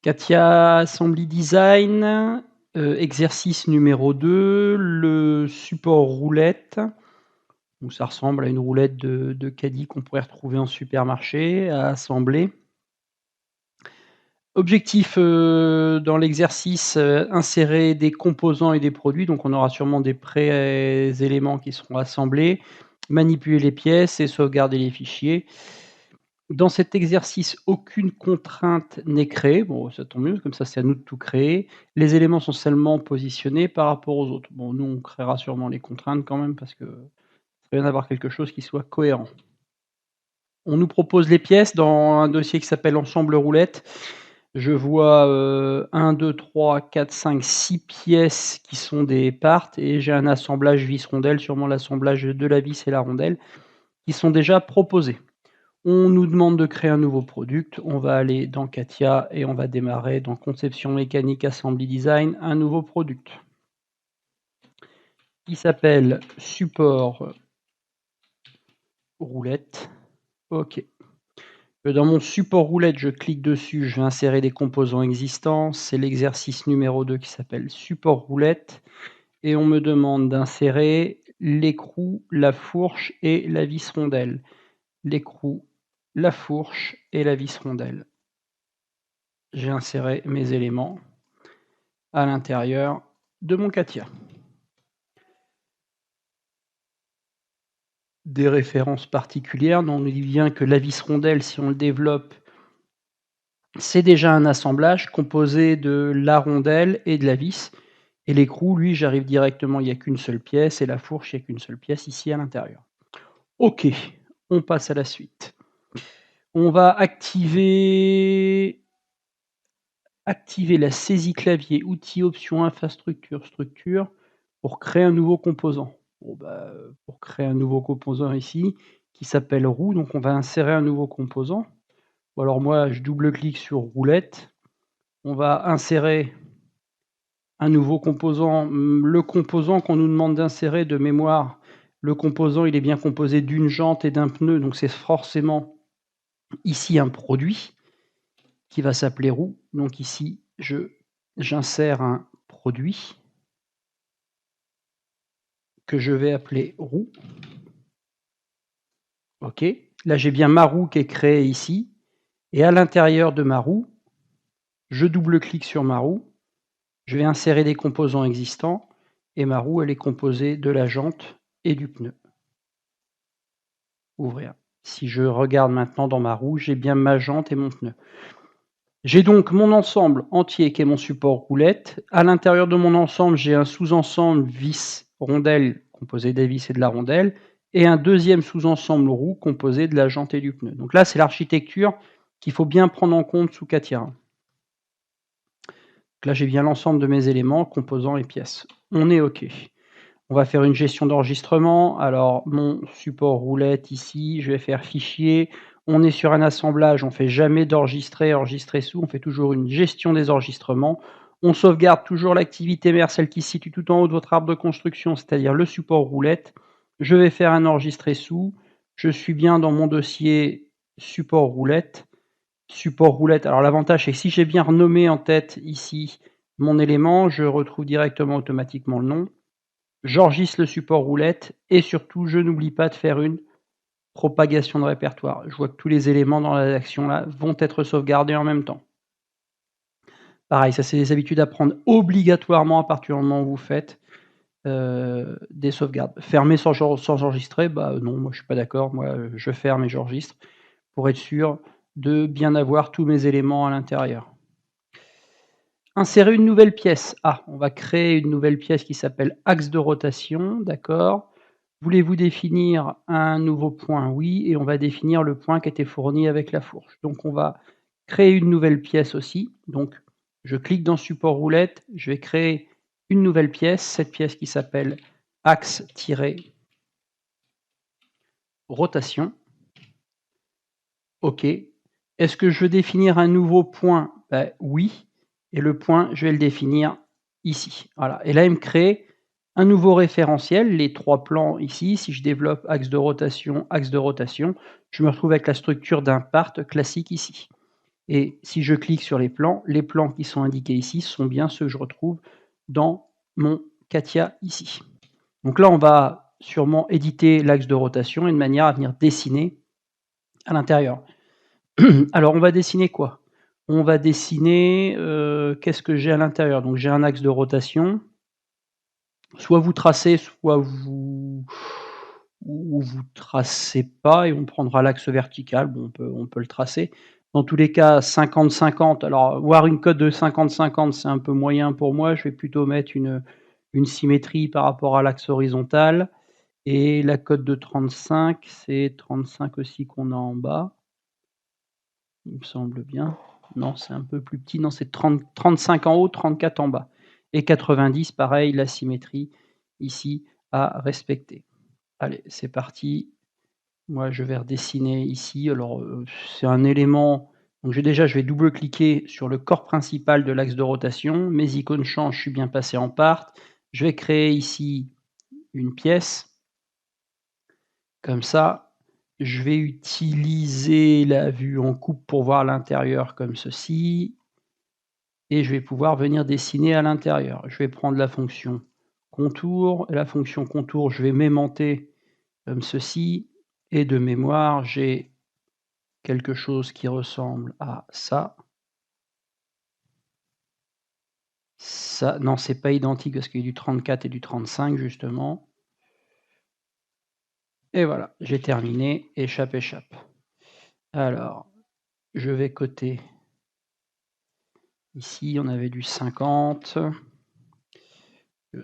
Katia Assembly Design, exercice numéro 2, le support roulette. Donc ça ressemble à une roulette de caddie qu'on pourrait retrouver en supermarché à assembler. Objectif, dans l'exercice, insérer des composants et des produits, donc on aura sûrement des éléments qui seront assemblés, manipuler les pièces et sauvegarder les fichiers. Dans cet exercice, aucune contrainte n'est créée. Bon, ça tombe mieux, comme ça, c'est à nous de tout créer. Les éléments sont seulement positionnés par rapport aux autres. Bon, nous, on créera sûrement les contraintes quand même parce que ça serait bien d'avoir quelque chose qui soit cohérent. On nous propose les pièces dans un dossier qui s'appelle ensemble roulette. Je vois 1, 2, 3, 4, 5, 6 pièces qui sont des parts et j'ai un assemblage vis-rondelle, sûrement l'assemblage de la vis et la rondelle, qui sont déjà proposés. On nous demande de créer un nouveau product. On va aller dans Katia et on va démarrer dans Conception mécanique Assembly Design un nouveau product qui s'appelle support roulette. OK. Dans mon support roulette, je clique dessus, je vais insérer des composants existants. C'est l'exercice numéro 2 qui s'appelle support roulette et on me demande d'insérer l'écrou, la fourche et la vis rondelle. L'écrou, la fourche et la vis rondelle. J'ai inséré mes éléments à l'intérieur de mon Katia. Des références particulières, on nous dit bien que la vis rondelle, si on le développe, c'est déjà un assemblage composé de la rondelle et de la vis. Et l'écrou, lui, j'arrive directement, il n'y a qu'une seule pièce, et la fourche, il n'y a qu'une seule pièce ici à l'intérieur. OK, on passe à la suite. On va activer la saisie clavier, outils, options, infrastructure, structure, pour créer un nouveau composant. Bon, pour créer un nouveau composant ici, qui s'appelle roue, donc on va insérer un nouveau composant. Ou alors moi, je double-clique sur roulette. On va insérer un nouveau composant. Le composant qu'on nous demande d'insérer de mémoire, le composant, il est bien composé d'une jante et d'un pneu, donc c'est forcément ici un produit qui va s'appeler roue. Donc ici, j'insère un produit que je vais appeler roue. OK. Là, j'ai bien ma roue qui est créée ici. Et à l'intérieur de ma roue, je double-clique sur ma roue. Je vais insérer des composants existants. Et ma roue, elle est composée de la jante et du pneu. Ouvrir. Si je regarde maintenant dans ma roue, j'ai bien ma jante et mon pneu. J'ai donc mon ensemble entier qui est mon support roulette. À l'intérieur de mon ensemble, j'ai un sous-ensemble vis rondelle composé des vis et de la rondelle et un deuxième sous-ensemble roue composé de la jante et du pneu. Donc là, c'est l'architecture qu'il faut bien prendre en compte sous Katia. Donc là, j'ai bien l'ensemble de mes éléments, composants et pièces. On est OK. On va faire une gestion d'enregistrement. Alors, mon support roulette ici, je vais faire fichier. On est sur un assemblage, on ne fait jamais d'enregistrer, enregistrer sous, on fait toujours une gestion des enregistrements. On sauvegarde toujours l'activité mère, celle qui se situe tout en haut de votre arbre de construction, c'est-à-dire le support roulette. Je vais faire un enregistrer sous. Je suis bien dans mon dossier support roulette. Support roulette. Alors l'avantage, c'est que si j'ai bien renommé en tête ici mon élément, je retrouve directement automatiquement le nom. J'enregistre le support roulette et surtout, je n'oublie pas de faire une propagation de répertoire. Je vois que tous les éléments dans la action là vont être sauvegardés en même temps. Pareil, ça c'est des habitudes à prendre obligatoirement à partir du moment où vous faites des sauvegardes. Fermer sans enregistrer, non, moi je suis pas d'accord. Moi, je ferme et j'enregistre pour être sûr de bien avoir tous mes éléments à l'intérieur. Insérer une nouvelle pièce. On va créer une nouvelle pièce qui s'appelle axe de rotation, d'accord. Voulez-vous définir un nouveau point? Oui, et on va définir le point qui était fourni avec la fourche. Donc on va créer une nouvelle pièce aussi. Donc je clique dans support roulette, je vais créer une nouvelle pièce, cette pièce qui s'appelle axe-rotation. OK. Est-ce que je veux définir un nouveau point? Oui. Et le point, je vais le définir ici. Voilà. Et là, il me crée un nouveau référentiel, les 3 plans ici. Si je développe axe de rotation, je me retrouve avec la structure d'un part classique ici. Et si je clique sur les plans qui sont indiqués ici sont bien ceux que je retrouve dans mon CATIA ici. Donc là, on va sûrement éditer l'axe de rotation et de manière à venir dessiner à l'intérieur. Alors on va dessiner quoi? On va dessiner, qu'est-ce que j'ai à l'intérieur? Donc j'ai un axe de rotation. Soit vous tracez, soit vous ou vous tracez pas et on prendra l'axe vertical. Bon, on peut le tracer. Dans tous les cas, 50-50. Alors, voir une cote de 50-50, c'est un peu moyen pour moi. Je vais plutôt mettre une symétrie par rapport à l'axe horizontal et la cote de 35, c'est 35 aussi qu'on a en bas. Il me semble bien. Non, c'est un peu plus petit. Non, c'est 35 en haut, 34 en bas. Et 90, pareil, la symétrie ici à respecter. Allez, c'est parti. Moi, je vais redessiner ici. Alors, c'est un élément. Donc, je vais double-cliquer sur le corps principal de l'axe de rotation. Mes icônes changent, je suis bien passé en part. Je vais créer ici une pièce. Comme ça, je vais utiliser la vue en coupe pour voir l'intérieur comme ceci. Et je vais pouvoir venir dessiner à l'intérieur. Je vais prendre la fonction contour. La fonction contour, je vais m'aimanter comme ceci. Et de mémoire, j'ai quelque chose qui ressemble à ça. Ça, non, c'est pas identique parce qu'il y a du 34 et du 35 justement. Et voilà, j'ai terminé. Échappe, échappe. Alors, je vais coter. Ici, on avait du 50.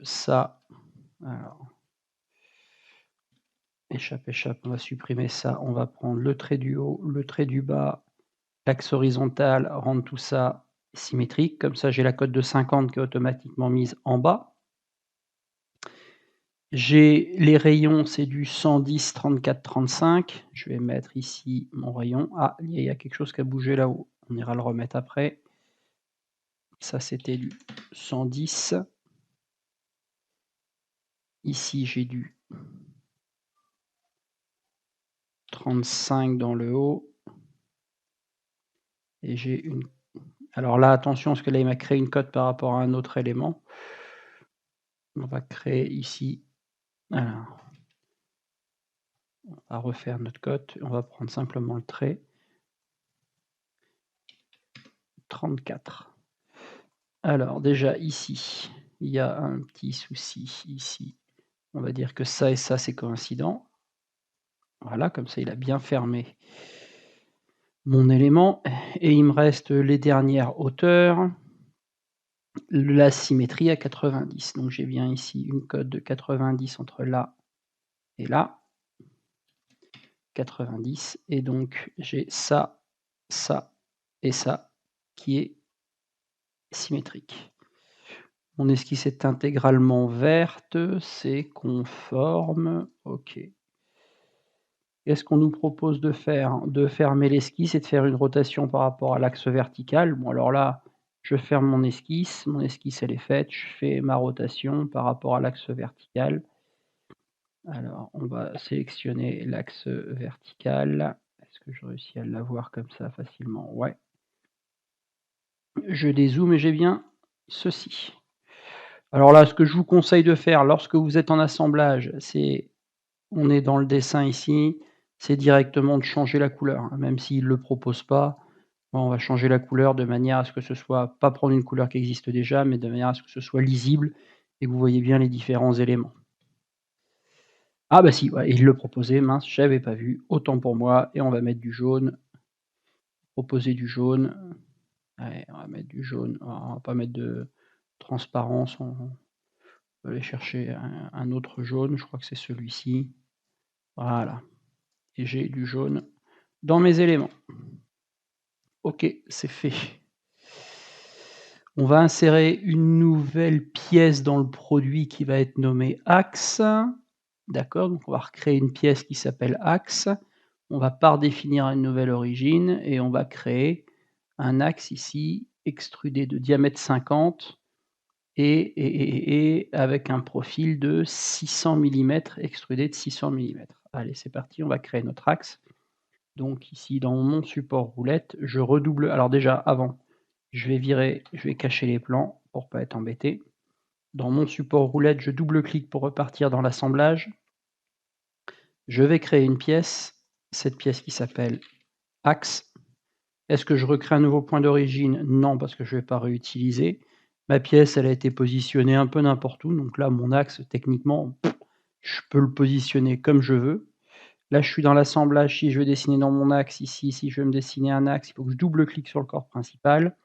Ça, alors, échappe, échappe, on va supprimer ça. On va prendre le trait du haut, le trait du bas, l'axe horizontal, rendre tout ça symétrique. Comme ça, j'ai la cote de 50 qui est automatiquement mise en bas. J'ai les rayons, c'est du 110, 34, 35. Je vais mettre ici mon rayon. Ah, il y a quelque chose qui a bougé là-haut. On ira le remettre après. Ça, c'était du 110. Ici, j'ai du 35 dans le haut. Et j'ai une. Alors là, attention, parce que là, il m'a créé une cote par rapport à un autre élément. On va créer ici. Alors, on va refaire notre cote. On va prendre simplement le trait. 34. Alors, déjà, ici, il y a un petit souci. Ici, on va dire que ça et ça, c'est coïncident. Voilà, comme ça, il a bien fermé mon élément. Et il me reste les dernières hauteurs. La symétrie à 90. Donc, j'ai bien ici une cote de 90 entre là et là. 90. Et donc, j'ai ça, ça et ça qui est symétrique. Mon esquisse est intégralement verte, c'est conforme. OK. Qu'est-ce qu'on nous propose de faire? De fermer l'esquisse et de faire une rotation par rapport à l'axe vertical. Bon, alors là, je ferme mon esquisse. Mon esquisse, elle est faite. Je fais ma rotation par rapport à l'axe vertical. Alors, on va sélectionner l'axe vertical. Est-ce que je réussis à l'avoir comme ça facilement? Ouais. Je dézoome et j'ai bien ceci. Alors là, ce que je vous conseille de faire lorsque vous êtes en assemblage, on est dans le dessin ici, c'est directement de changer la couleur, hein, même s'il ne le propose pas. On va changer la couleur de manière à ce que ce soit, pas prendre une couleur qui existe déjà, mais de manière à ce que ce soit lisible et que vous voyez bien les différents éléments. Ah bah si, ouais, il le proposait, mince, j'avais pas vu, autant pour moi, et on va mettre du jaune, proposer du jaune. Allez, on va mettre du jaune, on va pas mettre de transparence, on va aller chercher un autre jaune, je crois que c'est celui-ci. Voilà, et j'ai du jaune dans mes éléments. OK, c'est fait. On va insérer une nouvelle pièce dans le produit qui va être nommée axe. D'accord, donc on va recréer une pièce qui s'appelle axe. On va par définir une nouvelle origine et on va créer un axe ici, extrudé de diamètre 50 et avec un profil de 600 mm, extrudé de 600 mm. Allez, c'est parti, on va créer notre axe. Donc ici, dans mon support roulette, je redouble. Alors déjà, avant, je vais cacher les plans pour pas être embêté. Dans mon support roulette, je double-clique pour repartir dans l'assemblage. Je vais créer une pièce, cette pièce qui s'appelle axe. Est-ce que je recrée un nouveau point d'origine? Non, parce que je ne vais pas réutiliser. Ma pièce, elle a été positionnée un peu n'importe où, donc là, mon axe, techniquement, je peux le positionner comme je veux. Là, je suis dans l'assemblage. Si je veux dessiner dans mon axe ici, si je veux me dessiner un axe, il faut que je double-clique sur le corps principal.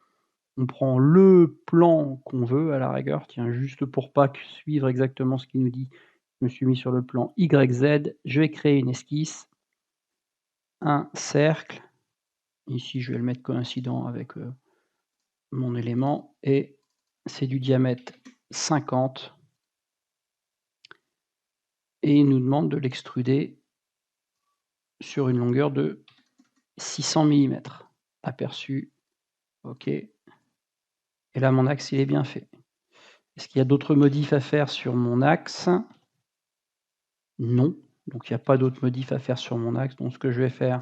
On prend le plan qu'on veut, à la rigueur. Tiens, juste pour pas suivre exactement ce qu'il nous dit, je me suis mis sur le plan YZ. Je vais créer une esquisse, un cercle. Ici, je vais le mettre coïncident avec mon élément. Et c'est du diamètre 50. Et il nous demande de l'extruder sur une longueur de 600 mm. Aperçu. OK. Et là, mon axe, il est bien fait. Est-ce qu'il y a d'autres modifs à faire sur mon axe? Non. Donc il n'y a pas d'autres modifs à faire sur mon axe. Donc ce que je vais faire,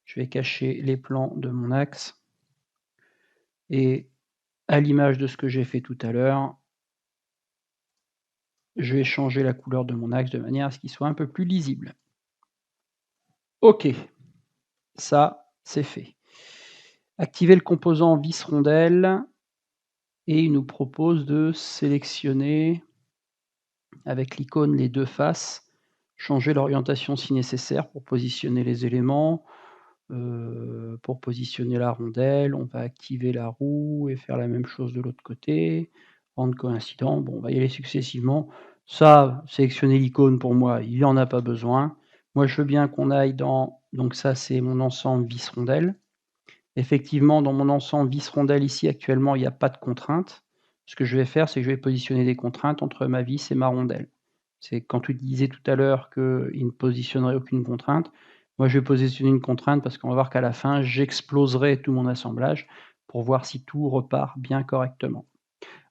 je vais cacher les plans de mon axe. Et à l'image de ce que j'ai fait tout à l'heure, je vais changer la couleur de mon axe de manière à ce qu'il soit un peu plus lisible. OK. Ça, c'est fait. Activer le composant vis rondelle. Et il nous propose de sélectionner, avec l'icône les deux faces, changer l'orientation si nécessaire pour positionner les éléments. Pour positionner la rondelle, on va activer la roue et faire la même chose de l'autre côté. Rendre coïncident, bon, on va y aller successivement. Ça, sélectionner l'icône pour moi, il n'y en a pas besoin. Moi, je veux bien qu'on aille dans, donc ça c'est mon ensemble vis rondelle. Effectivement, dans mon ensemble vis rondelle ici, actuellement, il n'y a pas de contrainte. Ce que je vais faire, c'est que je vais positionner des contraintes entre ma vis et ma rondelle. C'est quand tu disais tout à l'heure qu'il ne positionnerait aucune contrainte. Moi, je vais positionner une contrainte parce qu'on va voir qu'à la fin, j'exploserai tout mon assemblage pour voir si tout repart bien correctement.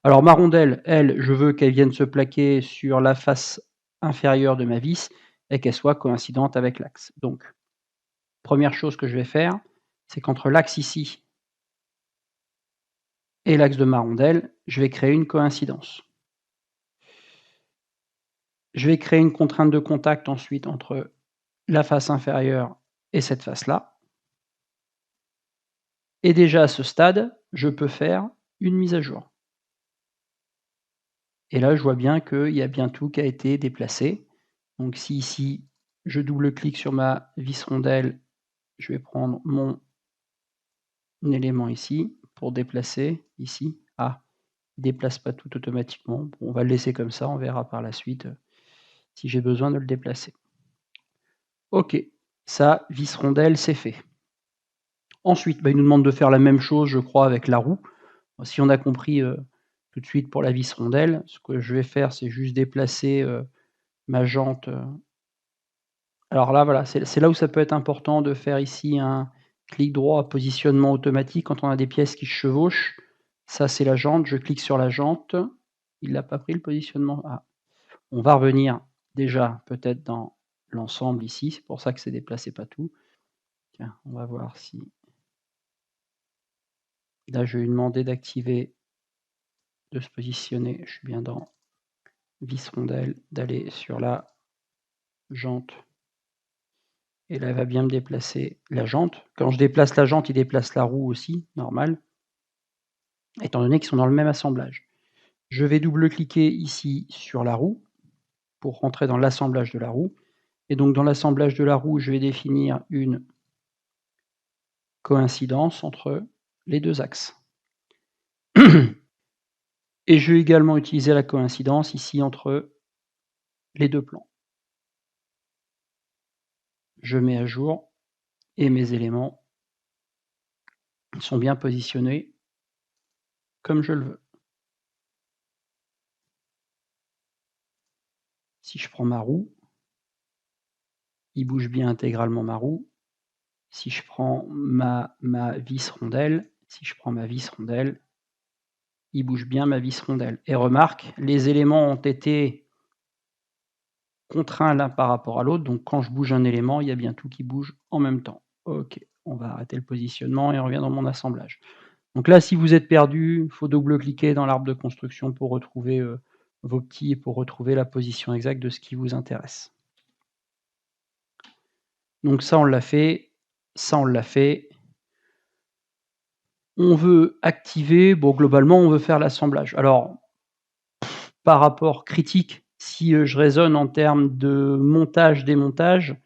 Alors, ma rondelle, elle, je veux qu'elle vienne se plaquer sur la face inférieure de ma vis et qu'elle soit coïncidente avec l'axe. Donc, première chose que je vais faire, c'est qu'entre l'axe ici et l'axe de ma rondelle, je vais créer une coïncidence. Je vais créer une contrainte de contact ensuite entre la face inférieure et cette face-là. Et déjà à ce stade, je peux faire une mise à jour. Et là, je vois bien qu'il y a bien tout qui a été déplacé. Donc si ici, je double-clique sur ma vis rondelle, je vais prendre mon élément ici pour déplacer ici. Ah, il ne déplace pas tout automatiquement. Bon, on va le laisser comme ça, on verra par la suite si j'ai besoin de le déplacer. OK, ça, vis rondelle, c'est fait. Ensuite, il nous demande de faire la même chose, je crois, avec la roue. Si on a compris tout de suite pour la vis rondelle, ce que je vais faire, c'est juste déplacer ma jante. Alors là, voilà, c'est là où ça peut être important de faire ici un clic droit, positionnement automatique, quand on a des pièces qui se chevauchent. Ça, c'est la jante, je clique sur la jante. Il n'a pas pris le positionnement. Ah. On va revenir déjà peut-être dans l'ensemble ici, c'est pour ça que c'est déplacé pas tout. Tiens, on va voir si... Là, je vais lui demander d'activer, de se positionner, je suis bien dans vis rondelle, d'aller sur la jante. Et là, elle va bien me déplacer la jante. Quand je déplace la jante, il déplace la roue aussi, normal, étant donné qu'ils sont dans le même assemblage. Je vais double-cliquer ici sur la roue pour rentrer dans l'assemblage de la roue. Et donc, dans l'assemblage de la roue, je vais définir une coïncidence entre les deux axes. Et je vais également utiliser la coïncidence ici entre les deux plans. Je mets à jour et mes éléments sont bien positionnés comme je le veux. Si je prends ma roue, il bouge bien intégralement ma roue. Si je prends ma vis rondelle, il bouge bien ma vis rondelle. Et remarque, les éléments ont été contraints l'un par rapport à l'autre, donc quand je bouge un élément, il y a bien tout qui bouge en même temps. OK, on va arrêter le positionnement et on revient dans mon assemblage. Donc là, si vous êtes perdu, il faut double-cliquer dans l'arbre de construction pour retrouver, vos petits et pour retrouver la position exacte de ce qui vous intéresse. Donc ça, on l'a fait, ça, on l'a fait. On veut activer, bon, globalement, on veut faire l'assemblage. Alors, par rapport critique, si, je raisonne en termes de montage-démontage,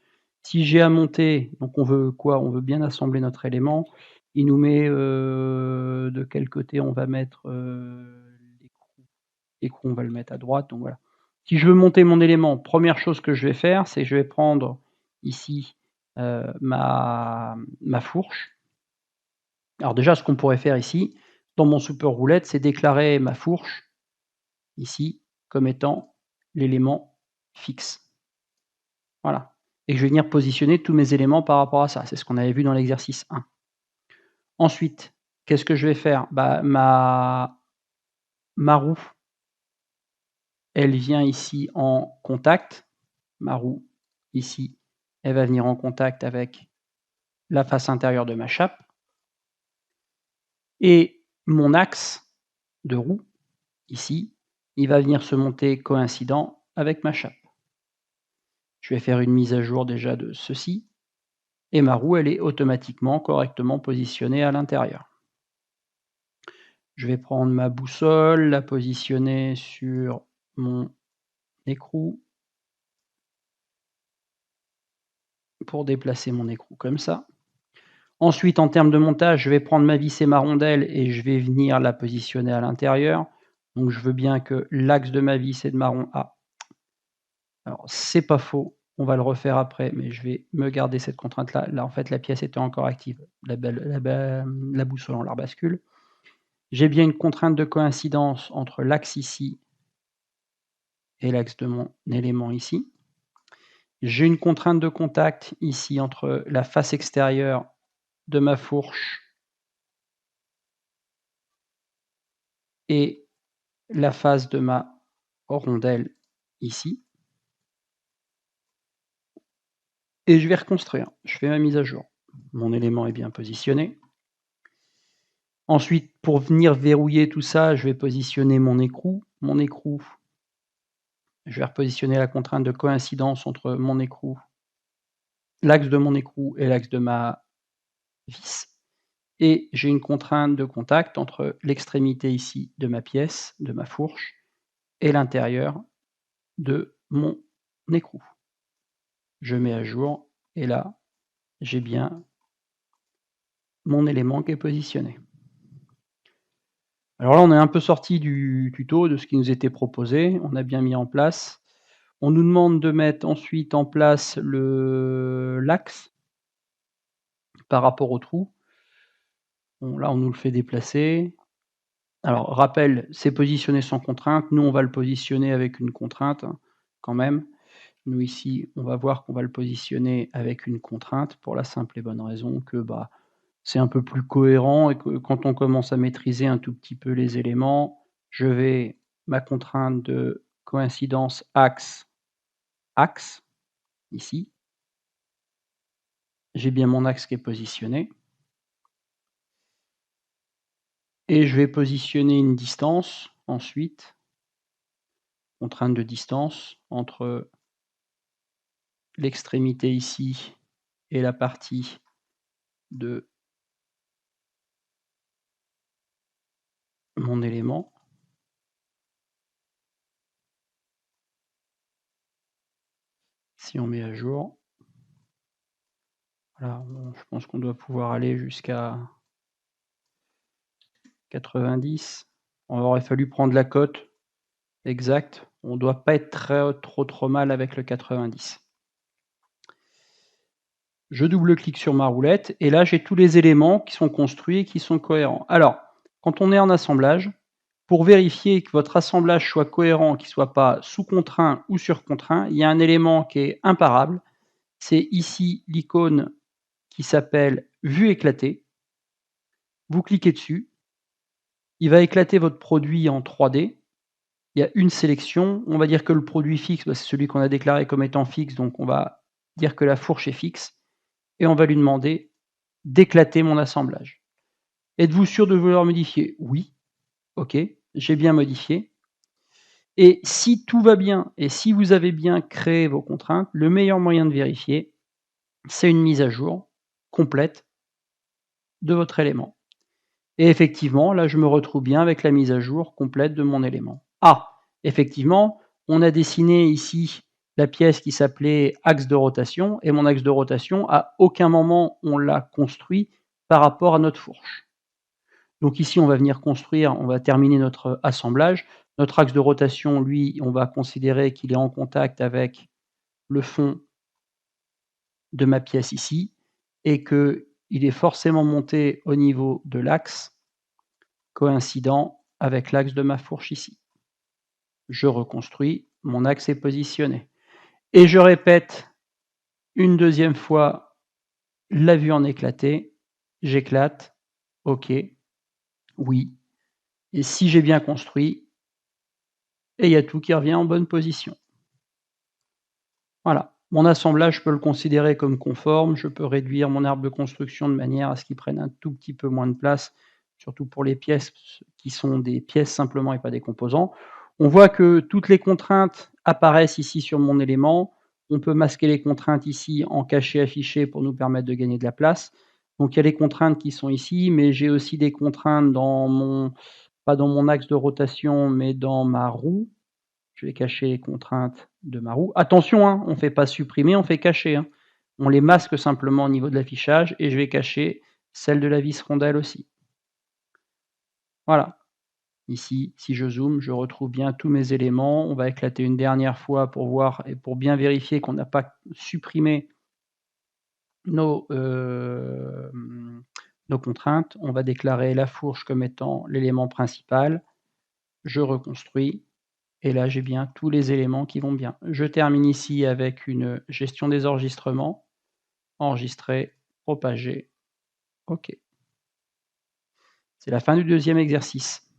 si j'ai à monter, donc on veut quoi? On veut bien assembler notre élément. Il nous met, de quel côté on va mettre, l'écrou, on va le mettre à droite, donc voilà. Si je veux monter mon élément, première chose que je vais faire, c'est que je vais prendre ici, ma fourche. Alors déjà, ce qu'on pourrait faire ici, dans mon support roulette, c'est déclarer ma fourche, ici, comme étant l'élément fixe. Voilà, et je vais venir positionner tous mes éléments par rapport à ça. C'est ce qu'on avait vu dans l'exercice 1. Ensuite, qu'est-ce que je vais faire? Bah, ma roue, elle vient ici en contact. Ma roue, ici, elle va venir en contact avec la face intérieure de ma chape. Et mon axe de roue, ici, il va venir se monter coïncident avec ma chape. Je vais faire une mise à jour déjà de ceci et ma roue, elle est automatiquement correctement positionnée à l'intérieur. Je vais prendre ma boussole, la positionner sur mon écrou pour déplacer mon écrou comme ça. Ensuite, en termes de montage, je vais prendre ma vis et ma rondelle et je vais venir la positionner à l'intérieur. Donc je veux bien que l'axe de ma vis et de ma rondelle... Ah, alors c'est pas faux, on va le refaire après, mais je vais me garder cette contrainte-là. Là, en fait, la pièce était encore active. La boussole, on la rebascule. J'ai bien une contrainte de coïncidence entre l'axe ici et l'axe de mon élément ici. J'ai une contrainte de contact ici entre la face extérieure de ma fourche et la face de ma rondelle ici. Et je vais reconstruire. Je fais ma mise à jour. Mon élément est bien positionné. Ensuite, pour venir verrouiller tout ça, je vais positionner mon écrou. Mon écrou, je vais repositionner la contrainte de coïncidence entre mon écrou, l'axe de mon écrou et l'axe de ma vis. Et j'ai une contrainte de contact entre l'extrémité ici de ma pièce, de ma fourche, et l'intérieur de mon écrou. Je mets à jour et là, j'ai bien mon élément qui est positionné. Alors là, on est un peu sorti du tuto, de ce qui nous était proposé. On a bien mis en place. On nous demande de mettre ensuite en place l'axe par rapport au trou. Bon, là, on nous le fait déplacer. Alors, rappel, c'est positionné sans contrainte. Nous, on va le positionner avec une contrainte, hein, quand même. Nous, ici, on va voir qu'on va le positionner avec une contrainte pour la simple et bonne raison que bah, c'est un peu plus cohérent et que quand on commence à maîtriser un tout petit peu les éléments, je vais ma contrainte de coïncidence axe, ici. J'ai bien mon axe qui est positionné. Et je vais positionner une distance ensuite, contrainte de distance entre l'extrémité ici et la partie de mon élément. Si on met à jour, voilà, je pense qu'on doit pouvoir aller jusqu'à 90. On aurait fallu prendre la cote exacte. On ne doit pas être trop mal avec le 90. Je double-clique sur ma roulette et là, j'ai tous les éléments qui sont construits et qui sont cohérents. Alors, quand on est en assemblage, pour vérifier que votre assemblage soit cohérent, qu'il ne soit pas sous-contraint ou sur-contraint, il y a un élément qui est imparable. C'est ici l'icône qui s'appelle Vue éclatée. Vous cliquez dessus. Il va éclater votre produit en 3D. Il y a une sélection. On va dire que le produit fixe, c'est celui qu'on a déclaré comme étant fixe. Donc, on va dire que la fourche est fixe. Et on va lui demander d'éclater mon assemblage. Êtes-vous sûr de vouloir modifier? Oui. OK, j'ai bien modifié. Et si tout va bien et si vous avez bien créé vos contraintes, le meilleur moyen de vérifier, c'est une mise à jour complète de votre élément. Et effectivement, là, je me retrouve bien avec la mise à jour complète de mon élément. Ah! Effectivement, on a dessiné ici la pièce qui s'appelait axe de rotation et mon axe de rotation, à aucun moment on l'a construit par rapport à notre fourche. Donc ici, on va venir construire, on va terminer notre assemblage. Notre axe de rotation, lui, on va considérer qu'il est en contact avec le fond de ma pièce ici et qu'il est forcément monté au niveau de l'axe coïncident avec l'axe de ma fourche ici. Je reconstruis, mon axe est positionné. Et je répète une deuxième fois la vue en éclaté, j'éclate, OK, oui. Et si j'ai bien construit, et il y a tout qui revient en bonne position. Voilà. Mon assemblage, je peux le considérer comme conforme. Je peux réduire mon arbre de construction de manière à ce qu'il prenne un tout petit peu moins de place, surtout pour les pièces qui sont des pièces simplement et pas des composants. On voit que toutes les contraintes apparaissent ici sur mon élément. On peut masquer les contraintes ici en caché affiché pour nous permettre de gagner de la place. Donc il y a les contraintes qui sont ici, mais j'ai aussi des contraintes dans mon, pas dans mon axe de rotation, mais dans ma roue. Je vais cacher les contraintes de ma roue. Attention, hein, on ne fait pas supprimer, on fait cacher, hein. On les masque simplement au niveau de l'affichage et je vais cacher celle de la vis rondelle aussi. Voilà. Ici, si je zoome, je retrouve bien tous mes éléments. On va éclater une dernière fois pour voir et pour bien vérifier qu'on n'a pas supprimé nos, nos contraintes. On va déclarer la fourche comme étant l'élément principal. Je reconstruis. Et là, j'ai bien tous les éléments qui vont bien. Je termine ici avec une gestion des enregistrements. Enregistrer, propager, OK. C'est la fin du deuxième exercice.